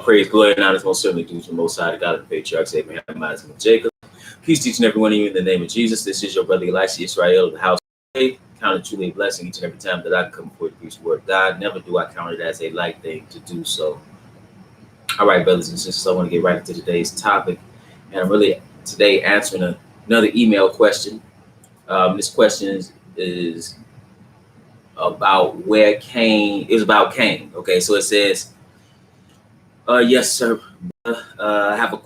Praise, glory, and honor is most certainly due to the Most High, the God of the patriarchs, Abraham, Isaac, and Jacob. Peace to each and every one of you in the name of Jesus. This is your brother Elisha Israel of the house of faith. Count it truly a blessing each and every time that I come before to preach the word of God. Never do I count it as a light thing to do so. All right, brothers and sisters, I want to get right into today's topic. And I'm really today answering another email question. This question is about where Cain, it was about Cain. Okay, so it says, yes, sir. I have a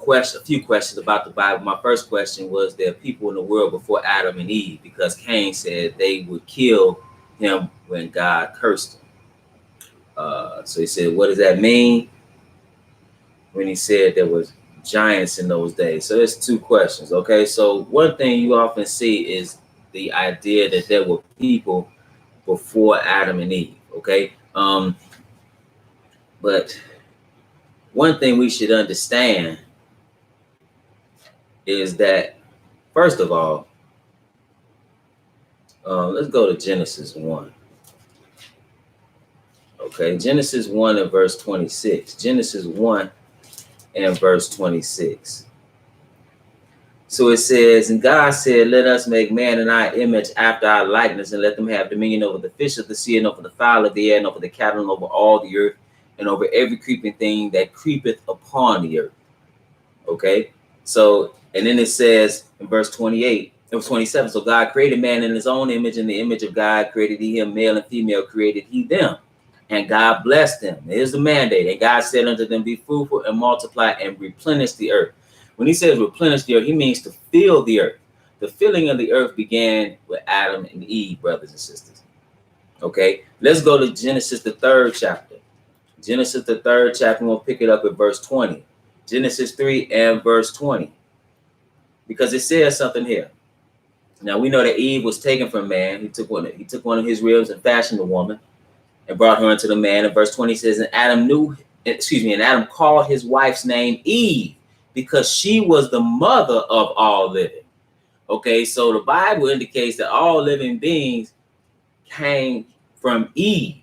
few questions about the Bible. My first question was, there are people in the world before Adam and Eve, because Cain said they would kill him when God cursed him. So he said, what does that mean when he said there was giants in those days? So there's two questions. Okay, so one thing you often see is the idea that there were people before Adam and Eve. Okay, but one thing we should understand is that, first of all, let's go to Genesis 1. Okay, Genesis 1 and verse 26. Genesis 1 and verse 26. So it says, and God said, let us make man in our image after our likeness, and let them have dominion over the fish of the sea, and over the fowl of the air, and over the cattle, and over all the earth, and over every creeping thing that creepeth upon the earth. Okay, so, and then it says in verse 28, or 27, so God created man in his own image, in the image of God created he him, male and female created he them. And God blessed them. Here's the mandate. And God said unto them, be fruitful and multiply and replenish the earth. When he says replenish the earth, he means to fill the earth. The filling of the earth began with Adam and Eve, brothers and sisters. Okay, let's go to Genesis, the 3rd chapter. Genesis, the 3rd chapter, we'll pick it up at verse 20. Genesis 3 and verse 20. Because it says something here. Now we know that Eve was taken from man. He took one of his ribs and fashioned a woman and brought her unto the man. And verse 20 says, and Adam called his wife's name Eve, because she was the mother of all living. Okay, so the Bible indicates that all living beings came from Eve.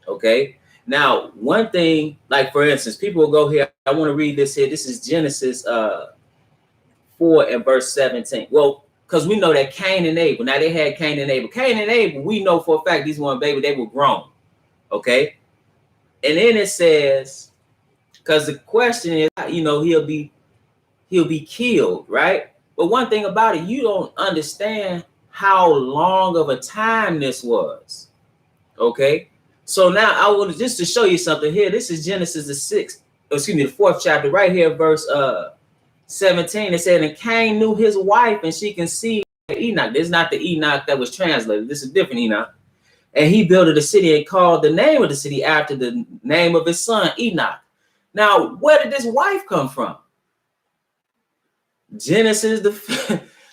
Okay, now one thing, like for instance, people will go here. I want to read this here. This is Genesis 4 and verse 17. Well, because we know that Cain and Abel, now they had Cain and Abel. Cain and Abel, we know for a fact these one baby, they were grown. Okay, and then it says, because the question is, you know, he'll be killed, right? But one thing about it, you don't understand how long of a time this was. Okay, so now I want to just to show you something here. This is Genesis the 4th chapter, right here, verse 17. It said, and Cain knew his wife, and she conceived Enoch. This is not the Enoch that was translated. This is a different Enoch. And he built a city and called the name of the city after the name of his son, Enoch. Now, where did this wife come from? Genesis,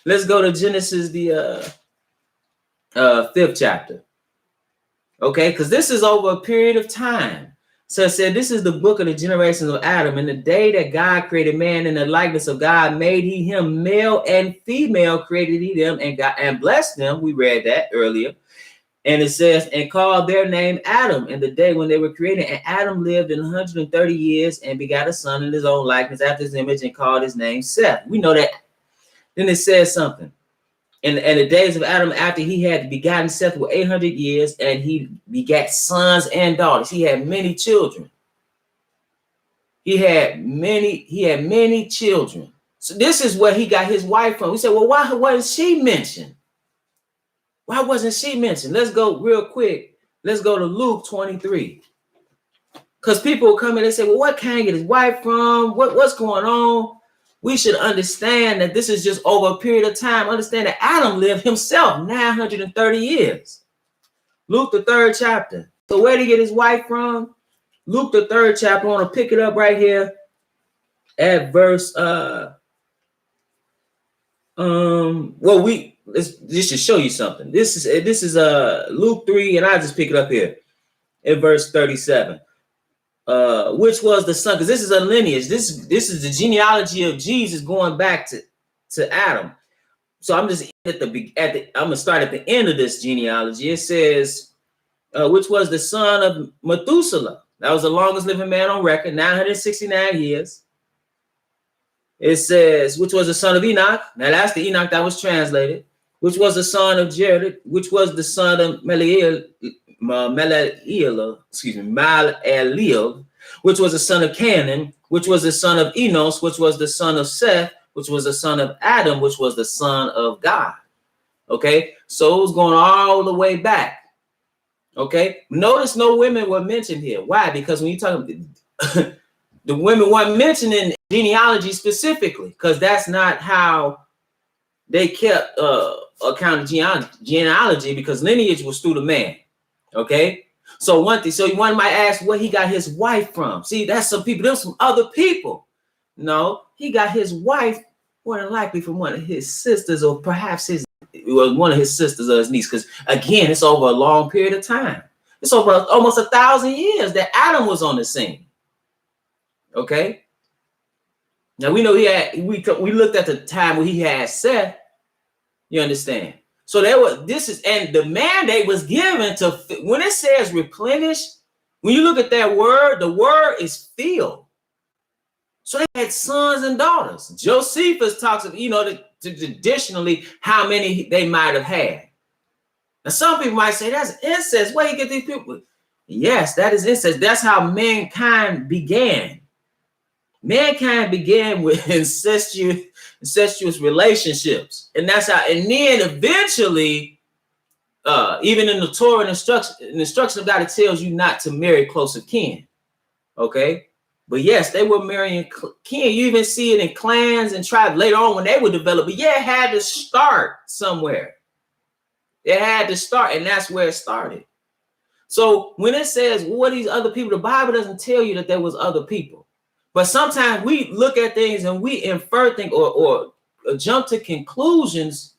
let's go to Genesis, the 5th chapter. Okay, because this is over a period of time. So it said, this is the book of the generations of Adam. In the day that God created man in the likeness of God, made he him, male and female created he them, and blessed them. We read that earlier. And it says, and called their name Adam in the day when they were created. And Adam lived in 130 years and begot a son in his own likeness after his image, and called his name Seth. We know that. Then it says something. And the days of Adam after he had begotten Seth were 800 years, and he begat sons and daughters. He had many children. He had many children. So this is where he got his wife from. We said, well, why wasn't she mentioned? Why wasn't she mentioned? Let's go real quick. Let's go to Luke 23. Because people will come in and say, well, what Cain get his wife from? What's going on? We should understand that this is just over a period of time. Understand that Adam lived himself 930 years. Luke, the 3rd chapter. So where did he get his wife from? Luke, the 3rd chapter. I want to pick it up right here at verse, this should show you something. This is Luke 3, and I just pick it up here in verse 37. Which was the son, because this is a lineage. This is the genealogy of Jesus going back to Adam. So I'm just I'm gonna start at the end of this genealogy. It says, which was the son of Methuselah. That was the longest living man on record, 969 years. It says, which was the son of Enoch. Now that's the Enoch that was translated. Which was the son of Jared, which was the son of Maleleel, which was the son of Canaan, which was the son of Enos, which was the son of Seth, which was the son of Adam, which was the son of God. Okay, so it was going all the way back. Okay, notice no women were mentioned here. Why? Because when you talk the women weren't mentioned in genealogy specifically, because that's not how they kept account of genealogy, because lineage was through the man. Okay, so one might ask where he got his wife from. See, that's some people. There's some other people. No, he got his wife more than likely from one of his sisters, or perhaps one of his sisters or his niece. Because again, it's over a long period of time. It's over almost 1,000 years that Adam was on the scene. Okay. Now we know we looked at the time when he had Seth. You understand? So and the mandate was given to, when it says replenish, when you look at that word, the word is fill. So they had sons and daughters. Josephus talks of, traditionally how many they might have had. Now some people might say that's incest. Where you get these people? Yes, that is incest. That's how mankind began. Mankind began with incestuous relationships, and that's how. And then eventually, even in the Torah instruction of God, it tells you not to marry close of kin. Okay, but yes, they were marrying kin. You even see it in clans and tribes later on when they were developed. But yeah, it had to start somewhere. It had to start, and that's where it started. So when it says what these other people, the Bible doesn't tell you that there was other people. But sometimes we look at things and we infer things or jump to conclusions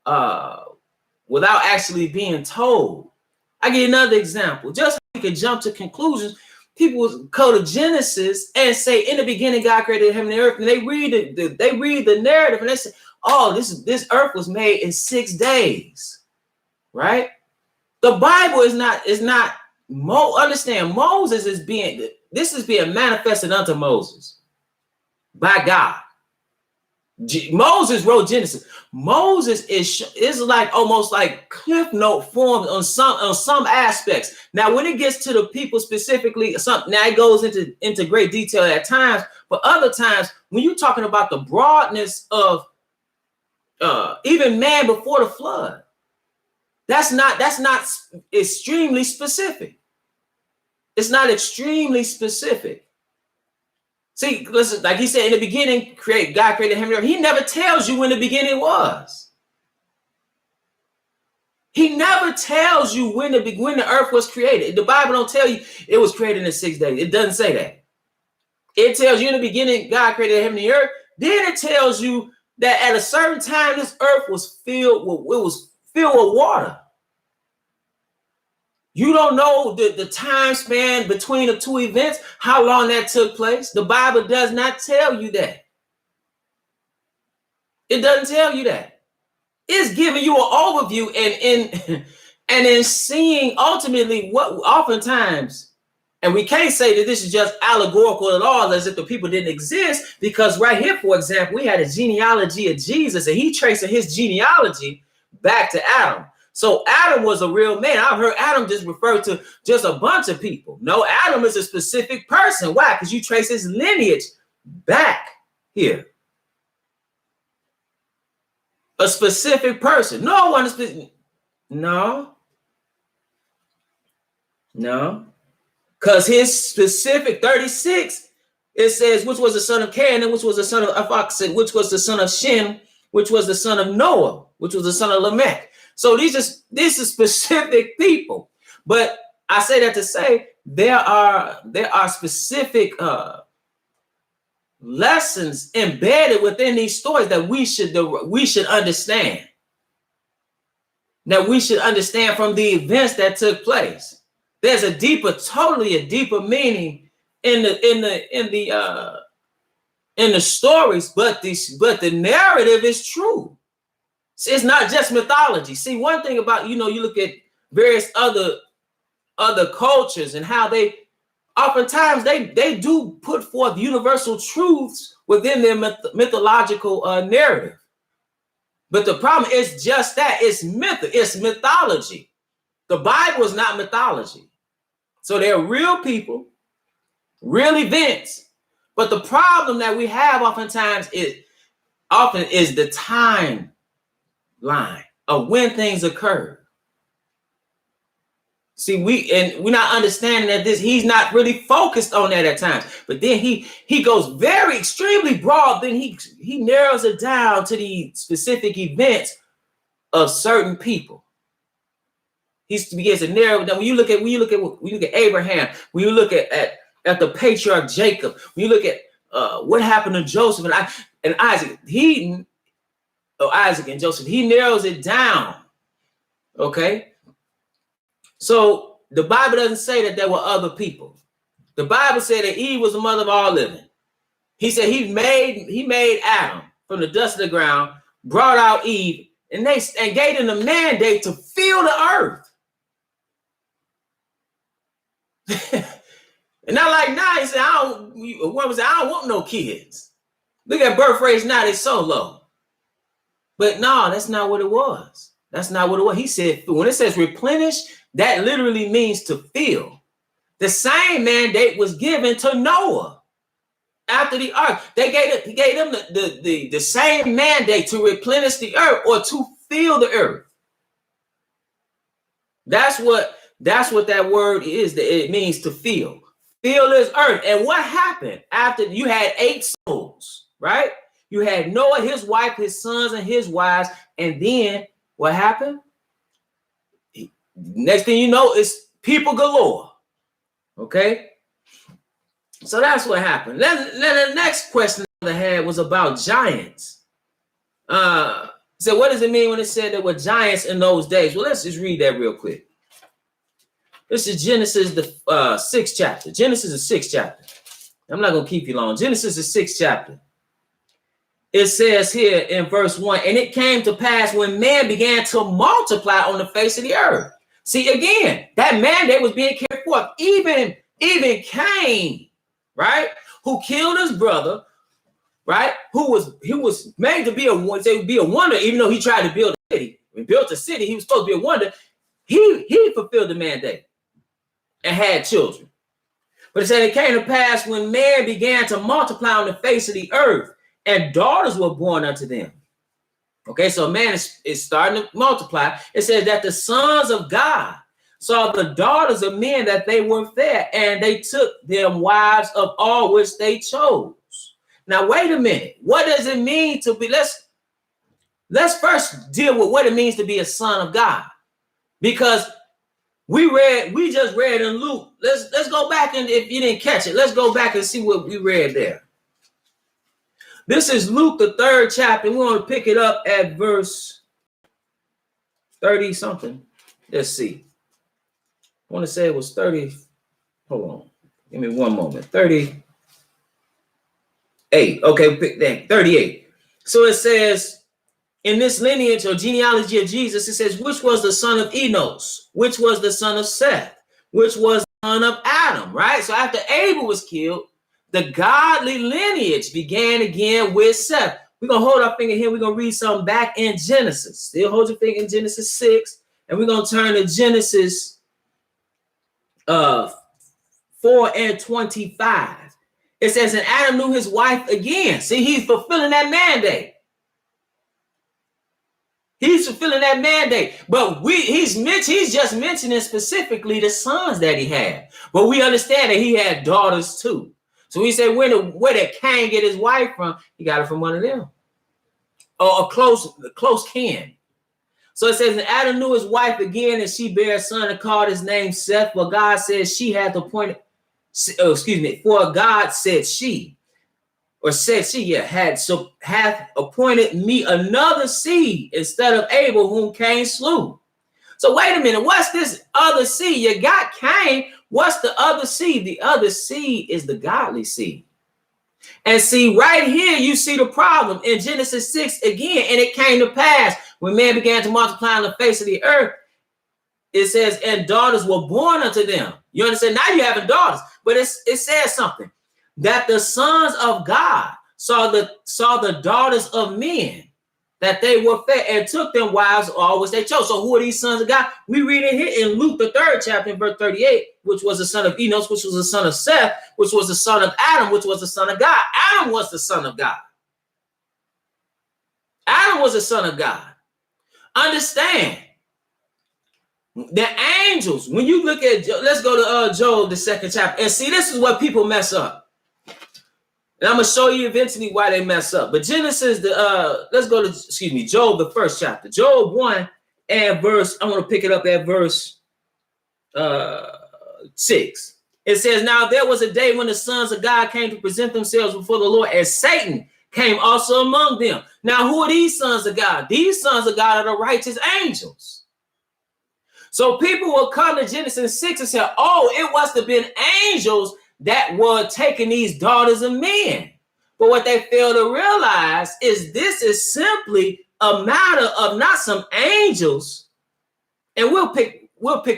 without actually being told. I give you another example. Just so we can jump to conclusions, people will go to Genesis and say, in the beginning, God created heaven and earth. And they read the narrative and they say, oh, this earth was made in 6 days. Right? The Bible is not understand, Moses is being manifested unto Moses by God. Moses wrote Genesis. Moses is like almost like cliff note form on some aspects. Now, when it gets to the people specifically, now it goes into great detail at times, but other times when you're talking about the broadness of even man before the flood, that's not extremely specific. It's not extremely specific. See, listen, like he said in the beginning, God created heaven and earth. He never tells you when the beginning was. He never tells you when the earth was created. The Bible don't tell you it was created in 6 days. It doesn't say that. It tells you in the beginning, God created heaven and earth. Then it tells you that at a certain time, this earth was filled with water. You don't know the time span between the two events, how long that took place. The Bible does not tell you that. It doesn't tell you that. It's giving you an overview and in seeing ultimately what oftentimes, and we can't say that this is just allegorical at all, as if the people didn't exist, because right here, for example, we had a genealogy of Jesus, and he tracing his genealogy back to Adam. So Adam was a real man. I've heard Adam just referred to just a bunch of people. No, Adam is a specific person. Why? Because you trace his lineage back here. A specific person. No one is. No. Because his specific 36, it says, which was the son of Cain, and which was the son of Aphoxid, which was the son of Shem, which was the son of Noah, which was the son of Lamech. So this is specific people, but I say that to say there are specific lessons embedded within these stories that we should understand. That we should understand from the events that took place. There's totally a deeper meaning in the stories, but the narrative is true. It's not just mythology. See, one thing about, you look at various other cultures and how they oftentimes they do put forth universal truths within their mythological narrative. But the problem is just that it's mythology. The Bible is not mythology. So they're real people, real events. But the problem that we have oftentimes is the timeline of when things occur. See, we're not understanding that he's not really focused on that at times. But then he goes very extremely broad. Then he narrows it down to the specific events of certain people. He begins to narrow it down. When you look at Abraham, when you look at the patriarch Jacob, when you look at what happened to Joseph and Isaac, Isaac and Joseph, he narrows it down. Okay. So the Bible doesn't say that there were other people. The Bible said that Eve was the mother of all living. He said he made Adam from the dust of the ground, brought out Eve, and gave them the mandate to fill the earth. And not like now, he said, I don't want no kids. Look at birth rates now, they're so low. But no, that's not what it was. That's not what it was. He said, when it says replenish, that literally means to fill. The same mandate was given to Noah after the ark. He gave them the same mandate to replenish the earth or to fill the earth. That's what that word is. That it means to fill. Fill this earth. And what happened after you had 8 souls, right? You had Noah, his wife, his sons, and his wives. And then what happened? Next thing you know, it's people galore. Okay? So that's what happened. Then the next question I had was about giants. So what does it mean when it said there were giants in those days? Well, let's just read that real quick. This is Genesis, the 6th chapter. Genesis, the 6th chapter. I'm not going to keep you long. Genesis, the 6th chapter. It says here in verse 1, and it came to pass when man began to multiply on the face of the earth. See, again, that mandate was being carried forth. Even Cain, right, who killed his brother, right, who was made to be a wonder, even though he tried to build a city. When he built a city, he was supposed to be a wonder. He fulfilled the mandate and had children. But it said it came to pass when man began to multiply on the face of the earth, and daughters were born unto them. Okay, so man is starting to multiply. It says that the sons of God saw the daughters of men that they were fair, and they took them wives of all which they chose. Now, wait a minute. What does it mean to be? Let's first deal with what it means to be a son of God. Because we just read in Luke. Let's go back, and if you didn't catch it, let's go back and see what we read there. This is Luke, the 3rd chapter. We want to pick it up at verse 30 something. Let's see. I want to say it was 30. Hold on. Give me one moment. 38. Okay, pick that. 38. So it says, in this lineage or genealogy of Jesus, it says, which was the son of Enos, which was the son of Seth, which was the son of Adam, right? So after Abel was killed, the godly lineage began again with Seth. We're going to hold our finger here. We're going to read something back in Genesis. Still hold your finger in Genesis 6. And we're going to turn to Genesis 4:25. It says, and Adam knew his wife again. See, he's fulfilling that mandate. He's fulfilling that mandate. But he's just mentioning specifically the sons that he had. But we understand that he had daughters too. So he said, where did Cain get his wife from? He got her from one of them. Or a close kin. So it says, and Adam knew his wife again, and she bare a son and called his name Seth. For God said she had appointed, for God said she, hath appointed me another seed instead of Abel, whom Cain slew. So wait a minute, what's this other seed? You got Cain. What's the other seed? The other seed is the godly seed. And see, right here, you see the problem in Genesis 6 again. And it came to pass when man began to multiply on the face of the earth. It says, and daughters were born unto them. You understand? Now you having daughters, but it says something that the sons of God saw the daughters of men, that they were fair, and took them wives all which they chose. So who are these sons of God? We read it here in Luke, the 3rd chapter, in verse 38, which was the son of Enos, which was the son of Seth, which was the son of Adam, which was the son of God. Adam was the son of God. Adam was the son of God. Understand, the angels, when you look at, let's go to Job, the 2nd chapter, and see, this is what people mess up. And I'm going to show you eventually why they mess up. But Genesis, let's go to, Job, the 1st chapter. Job 1 and verse, I want to pick it up at verse 6. It says, now there was a day when the sons of God came to present themselves before the Lord, and Satan came also among them. Now, who are these sons of God? These sons of God are the righteous angels. So people will come to Genesis 6 and say, oh, it must have been angels that were taking these daughters of men. But what they fail to realize is this is simply a matter of not some angels, and we'll pick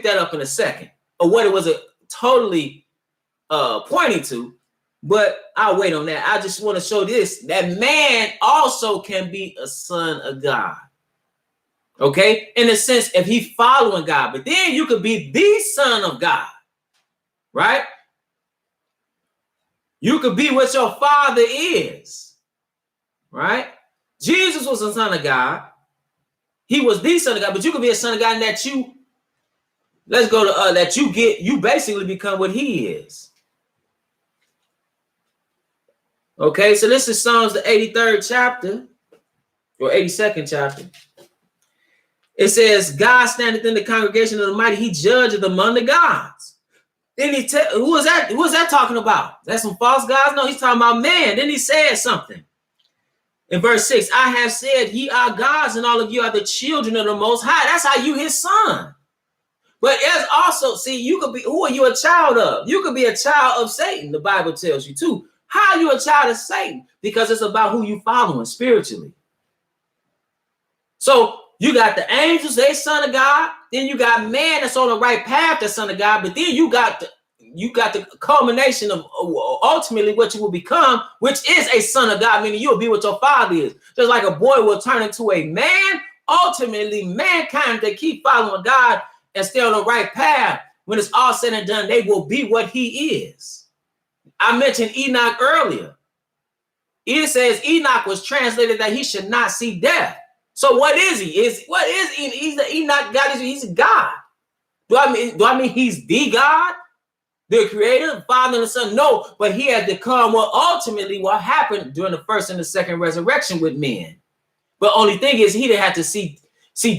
that up in a second, or what it was totally pointing to, but I'll wait on that. I just want to show this, that man also can be a son of God. Okay, in a sense, if he's following God, but then you could be the son of God, right? You could be what your father is, right? Jesus was a son of God. He was the son of God, but you could be a son of God in that you, let's go to, that you basically become what he is. Okay, so this is Psalms, the 83rd chapter, or 82nd chapter. It says, God standeth in the congregation of the mighty, he judgeth among the gods. Then who is that? Who is that talking about? That's some false gods? No, he's talking about man. Then he said something. In verse 6, I have said, ye are gods, and all of you are the children of the Most High. That's how you his son. But as also, see, you could be, who are you a child of? You could be a child of Satan, the Bible tells you too. How are you a child of Satan? Because it's about who you following spiritually. So you got the angels, they son of God. Then you got man that's on the right path, that's son of God. But then you got the culmination of ultimately what you will become, which is a son of God, meaning you'll be what your father is. Just like a boy will turn into a man, ultimately mankind, they keep following God and stay on the right path. When it's all said and done, they will be what he is. I mentioned Enoch earlier. It says Enoch was translated that he should not see death. So what is he? What is he? He's the Enoch God. He's a God. Do I mean he's the God, the creator, the Father and the Son? No, but he had to come what ultimately what happened during the first and the second resurrection with men. But only thing is he didn't have to see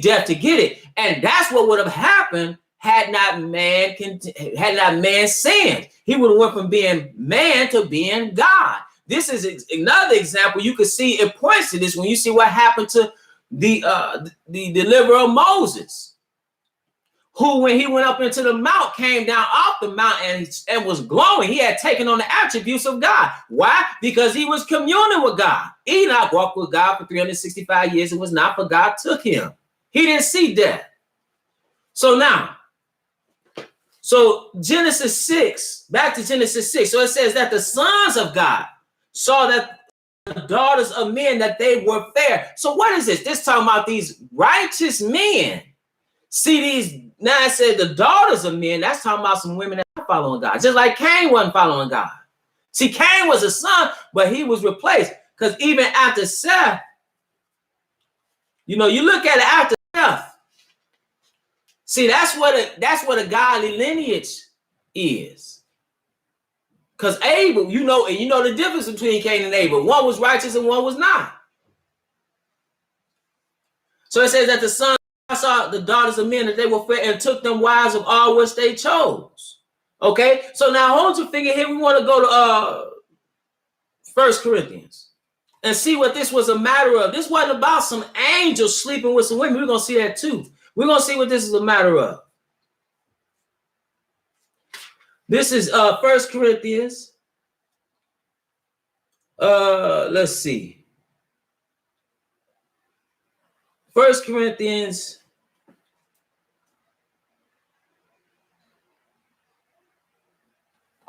death to get it. And that's what would have happened had not man sinned. He would have went from being man to being God. This is another example you could see. It points to this when you see what happened to the deliverer of Moses, who when he went up into the mount came down off the mountain and was glowing. He had taken on the attributes of God. Why? Because he was communing with God. Enoch walked with God for 365 years. It was not, for God took him. He didn't see death. So Genesis 6, back to Genesis 6. So it says that the sons of God saw that the daughters of men, that they were fair. So what is this? This talking about these righteous men. See these, now it said the daughters of men, that's talking about some women that are following God. Just like Cain wasn't following God. See, Cain was a son, but he was replaced. Because even after Seth, you look at it after Seth. See, that's what a godly lineage is. Because Abel, you know the difference between Cain and Abel. One was righteous and one was not. So it says that the sons saw the daughters of men, that they were fair, and took them wives of all which they chose. Okay, so now hold your finger here. We want to go to 1 Corinthians and see what this was a matter of. This wasn't about some angels sleeping with some women. We're going to see that too. We're going to see what this is a matter of. This is 1 Corinthians. Let's see. 1 Corinthians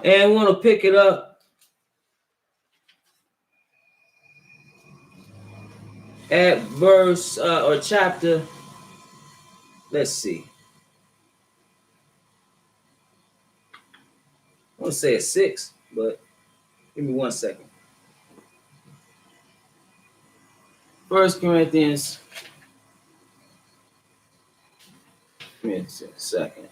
And we want to pick it up at verse or chapter. Let's see. I want to say it's 6, but give me 1 second. 1 Corinthians. Give me a second.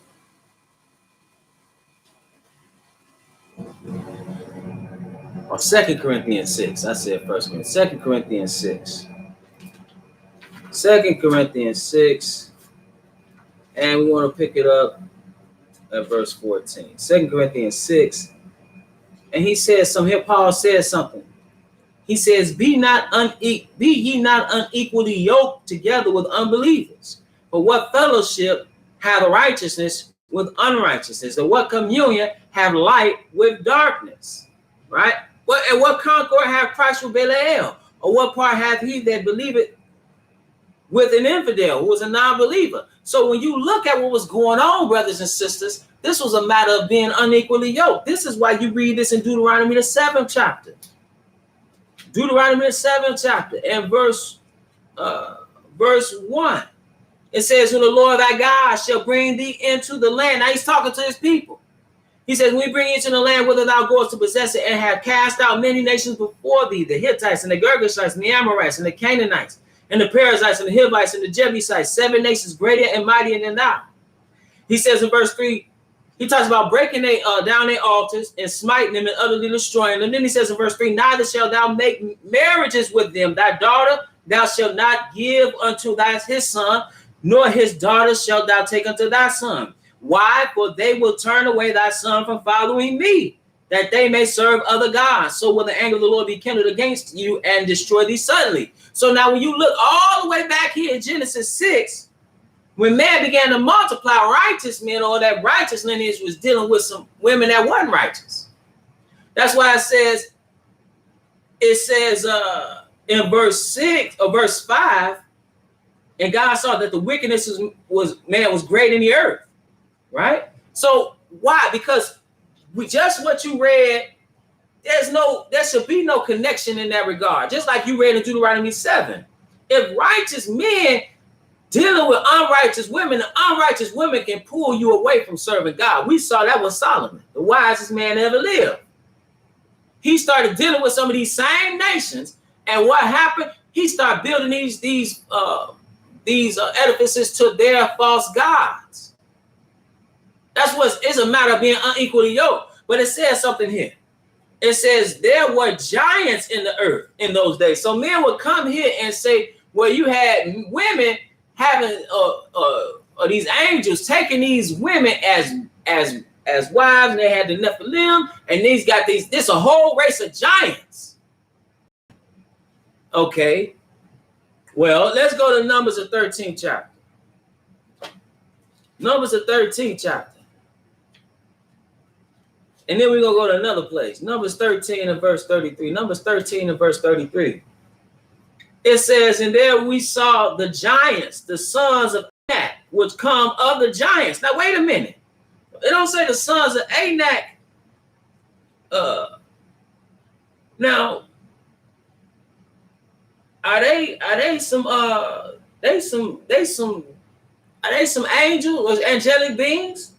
Or 2 Corinthians 6. I said 1 Corinthians. 2 Corinthians 6. 2 Corinthians 6. And we want to pick it up at verse 14. 2 Corinthians 6. And he says something. Here Paul says something. He says, be ye not unequally yoked together with unbelievers. For what fellowship have righteousness with unrighteousness? And what communion have light with darkness? Right? And what concord have Christ with Belial? Or what part hath he that believeth with an infidel who was a non-believer? So when you look at what was going on, brothers and sisters, this was a matter of being unequally yoked. This is why you read this in Deuteronomy, the 7th chapter. Deuteronomy, the 7th chapter, and verse 1. It says, when the Lord thy God shall bring thee into the land. Now he's talking to his people. He says, we bring you into the land whither thou goest to possess it, and have cast out many nations before thee, the Hittites and the Girgashites and the Amorites and the Canaanites and the Perizzites and the Hivites and the Jebusites, 7 nations greater and mightier than thou. He says in verse 3, he talks about breaking down their altars and smiting them and utterly destroying them. Then he says in verse 3, neither shalt thou make marriages with them. Thy daughter thou shalt not give unto his son, nor his daughter shalt thou take unto thy son. Why? For they will turn away thy son from following me, that they may serve other gods. So will the anger of the Lord be kindled against you and destroy thee suddenly. So now when you look all the way back here in Genesis 6, when man began to multiply righteous men, or that righteous lineage was dealing with some women that weren't righteous. That's why it says in verse 6 or verse 5, and God saw that the wickedness was great in the earth. Right? So why? Because just what you read, there should be no connection in that regard. Just like you read in Deuteronomy 7. If righteous men dealing with unrighteous women, the unrighteous women can pull you away from serving God. We saw that with Solomon, the wisest man ever lived. He started dealing with some of these same nations, and what happened? He started building these edifices to their false gods. That's what it's a matter of being unequally yoked. But it says something here. It says there were giants in the earth in those days. So men would come here and say, well, you had women having these angels taking these women as wives, and they had the Nephilim, and this a whole race of giants. Okay. Well, let's go to Numbers, the 13th chapter. Numbers, the 13th chapter. And then we're going to go to another place. Numbers 13 and verse 33. Numbers 13 and verse 33. It says, and there we saw the giants, the sons of Anak, which come of the giants. Now, wait a minute. It don't say the sons of Anak. Now, are they some angels or angelic beings?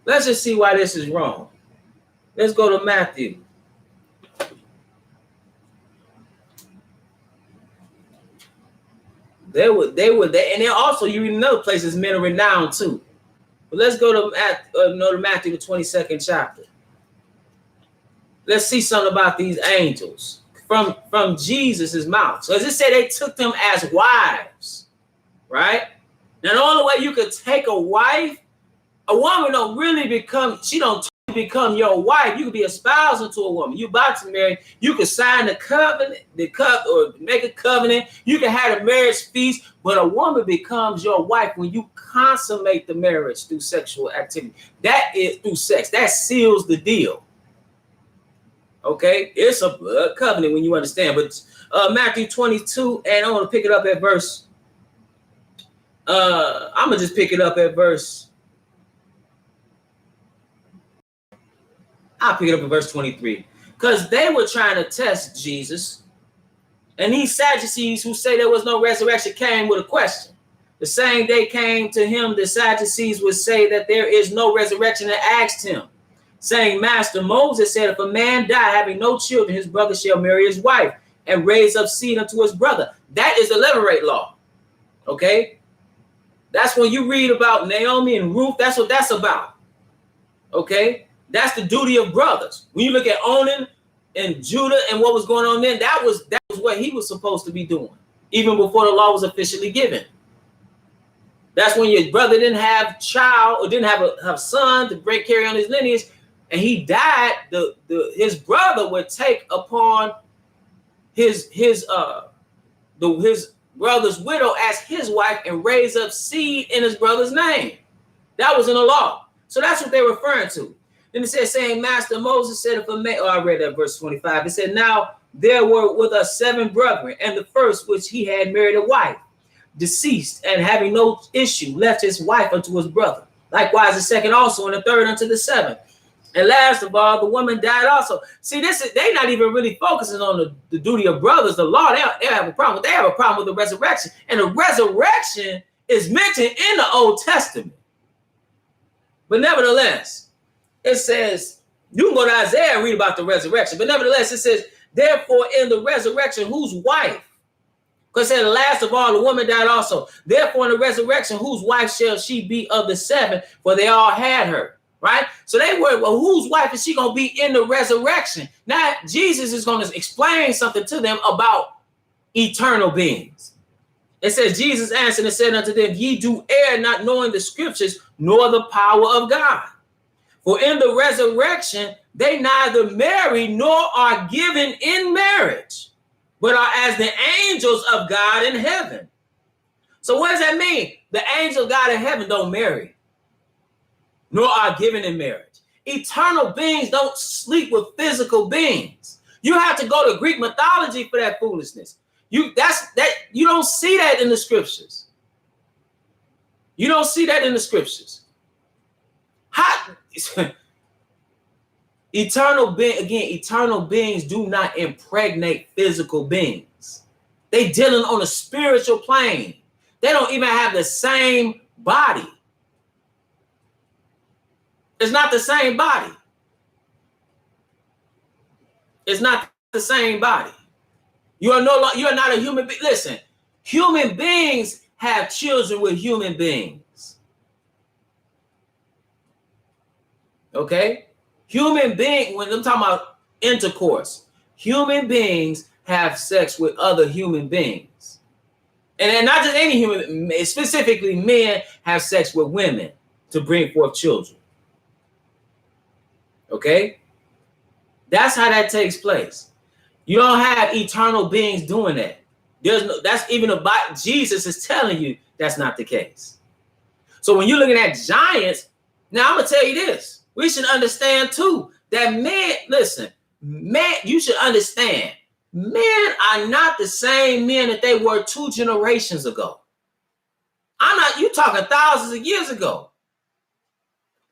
Let's just see why this is wrong. Let's go to Matthew. They were there, and then also you read in other places men are renowned too. But let's go to Matthew, the 22nd chapter. Let's see something about these angels from Jesus's mouth. So as it said, they took them as wives, right? Now the only way you could take a wife, a woman don't really become your wife. You could be espoused to a woman. You about to marry, you could sign the covenant, or make a covenant. You can have a marriage feast, but a woman becomes your wife when you consummate the marriage through sexual activity. That is through sex. That seals the deal. Okay, it's a covenant when you understand, Matthew 22, and I want to pick it up at verse. I'm gonna just pick it up at verse. I'll pick it up at verse 23, because they were trying to test Jesus, and these Sadducees who say there was no resurrection came with a question. The same day came to him the Sadducees would say that there is no resurrection, and asked him, saying, Master, Moses said, if a man die having no children, his brother shall marry his wife and raise up seed unto his brother. That is the Levirate law. Okay? That's when you read about Naomi and Ruth, that's what that's about. Okay? That's the duty of brothers. When you look at Onan and Judah and what was going on then, that was what he was supposed to be doing, even before the law was officially given. That's when your brother didn't have child or didn't have a son to carry on his lineage, and he died. His brother would take upon his brother's widow as his wife and raise up seed in his brother's name. That was in the law. So that's what they're referring to. Then it says, saying, Master, Moses said, if a man, I read that verse 25. It said, now there were with us 7 brethren, and the first which he had married a wife, deceased, and having no issue, left his wife unto his brother. Likewise, the second also, and the third unto the 7th. And last of all, the woman died also. See, they not even really focusing on the duty of brothers. The law, they have a problem. They have a problem with the resurrection. And the resurrection is mentioned in the Old Testament. But nevertheless, it says, you can go to Isaiah and read about the resurrection. But nevertheless, it says, therefore, in the resurrection, whose wife? Because it said, last of all, the woman died also. Therefore, in the resurrection, whose wife shall she be of the 7? For they all had her. Right? So they were, well, whose wife is she going to be in the resurrection? Now, Jesus is going to explain something to them about eternal beings. It says, Jesus answered and said unto them, ye do err, not knowing the scriptures, nor the power of God. For in the resurrection, they neither marry nor are given in marriage, but are as the angels of God in heaven. So what does that mean? The angels of God in heaven don't marry, nor are given in marriage. Eternal beings don't sleep with physical beings. You have to go to Greek mythology for that foolishness. You don't see that in the scriptures. You don't see that in the scriptures. Eternal beings do not impregnate physical beings. They dealing on a spiritual plane. They don't even have the same body. It's not the same body. It's not the same body. You are not a human being. Listen, human beings have children with human beings. Okay? Human being, when I'm talking about intercourse, human beings have sex with other human beings. And not just any human, specifically men have sex with women to bring forth children. Okay? That's how that takes place. You don't have eternal beings doing that. That's even about Jesus is telling you that's not the case. So when you're looking at giants, now I'm gonna tell you this. We should understand too that you should understand, men are not the same men that they were 2 generations ago. You talking thousands of years ago.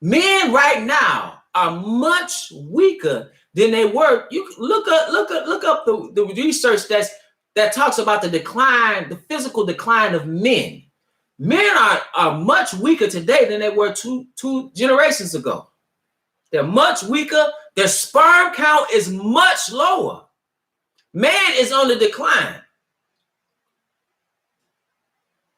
Men right now are much weaker than they were. You look up the research that talks about the decline, the physical decline of men. Men are much weaker today than they were two generations ago. They're much weaker. Their sperm count is much lower. Man is on the decline.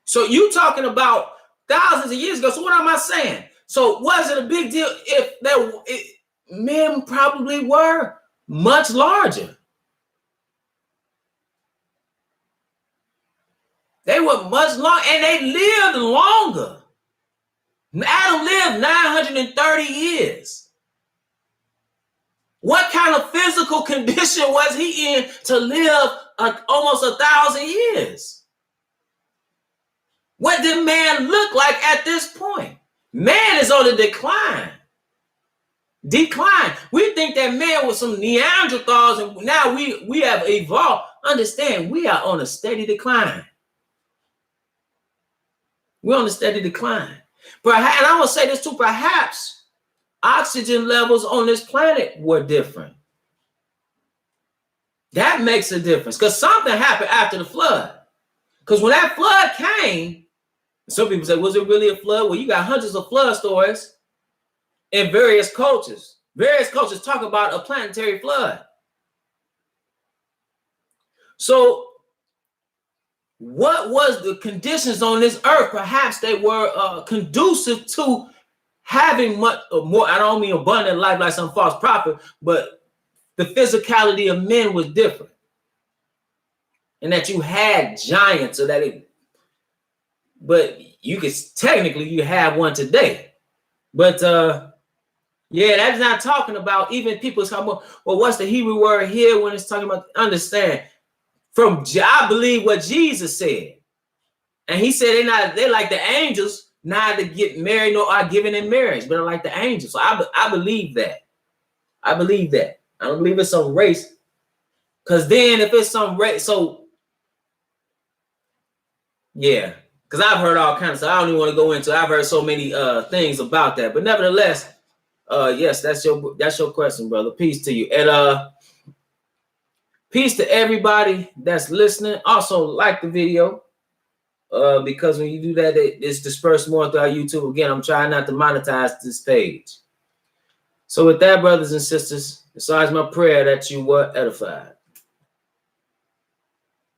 So you talking about thousands of years ago. So what am I saying? So was it a big deal if men probably were much larger? They were much longer and they lived longer. Adam lived 930 years. What kind of physical condition was he in to live almost 1,000 years? What did man look like at this point? Man is on the decline. We think that man was some Neanderthals, and now we have evolved. understand we are on a steady decline. We're on a steady decline. Perhaps, and I want to say this too, perhaps oxygen levels on this planet were different. That makes a difference because something happened after the flood. Because when that flood came, some people say, was it really a flood? Well, you got hundreds of flood stories in various cultures. Various cultures talk about a planetary flood. So what was the conditions on this earth? Perhaps they were conducive to having much more, I don't mean abundant life like some false prophet, but the physicality of men was different. And that you had giants, so that it, but you could technically you have one today. But yeah, that's not talking about even people talking about, well, what's the Hebrew word here when it's talking about, understand, from, I believe what Jesus said. And he said they like the angels, not to get married nor are given in marriage, but like the angels. So I believe that. I believe that. I don't believe it's some race. Because then if it's some race, so yeah. Because I've heard all kinds of stuff. I don't even want to go into it. I've heard so many things about that. But nevertheless, yes, that's your question, brother. Peace to you. And peace to everybody that's listening. Also, like the video. Because when you do that, it's dispersed more throughout YouTube. Again, I'm trying not to monetize this page. So with that, brothers and sisters, it's always my prayer that you were edified.